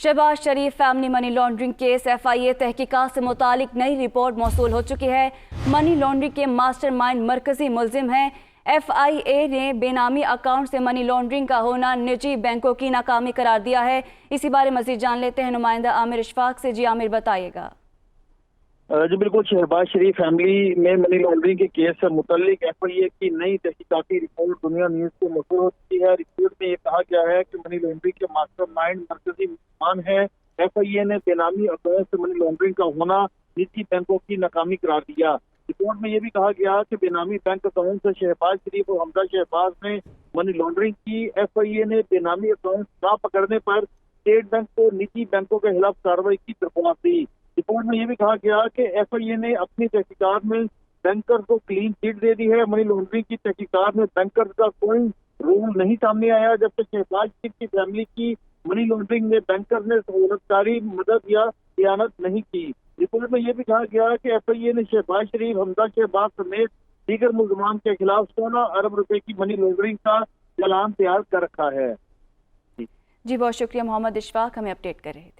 Shahbaz Sharif family money laundering case FIA तहकीकात से मुतालिक नई रिपोर्ट मौसूल हो चुकी है। मनी लॉन्ड्रिंग के मास्टरमाइंड मरकजी मुल्जिम हैं। FIA ने बेनामी अकाउंट से मनी लॉन्ड्रिंग का होना निजी बैंकों की नाकामी करार दिया है। इसी बारे मजीद जान लेते हैं नुमाइंदा आमिर इशफाक से। जी आमिर, बताइएगा। जी बिल्कुल, शहबाज शरीफ फैमिली में मनी लॉन्ड्रिंग के केस से मुतल्लिक FIA की नई तहकीकाती रिपोर्ट दुनिया न्यूज को मौसूल हो चुकी है। रिपोर्ट में ये कहा गया है कि मनी लॉन्ड्रिंग के मास्टरमाइंड मरकजी मुसलमान है। FIA ने बेनामी अकाउंट से मनी लॉन्ड्रिंग का होना निजी बैंकों की नाकामी करार दिया। रिपोर्ट में यह भी कहा गया कि बेनामी बैंक अकाउंट से शहबाज शरीफ और हमजा शहबाज ने मनी लॉन्ड्रिंग की। FIA ने बेनामी अकाउंट ना पकड़ने पर स्टेट बैंक को निजी बैंकों के खिलाफ कार्रवाई की दरख्वास्त दी। रिपोर्ट में यह भी कहा गया कि FIA ने अपनी तहकीकात में बैंकर्स को क्लीन चिट दे दी है। मनी लॉन्ड्रिंग की तहकीकात में बैंकर्स का कोई रोल नहीं सामने आया, जबकि शहबाज शरीफ की फैमिली की मनी लॉन्ड्रिंग में बैंकर्स ने सहूलतकारी मदद या खयानत नहीं की। रिपोर्ट में यह भी कहा गया कि FIA ने शहबाज शरीफ, हमजा शहबाज समेत दीगर मुल्ज़मान के खिलाफ 16 अरब रुपए की मनी लॉन्ड्रिंग का चालान तैयार कर रखा है। जी बहुत शुक्रिया मोहम्मद इशफाक, हमें अपडेट कर रहे थे।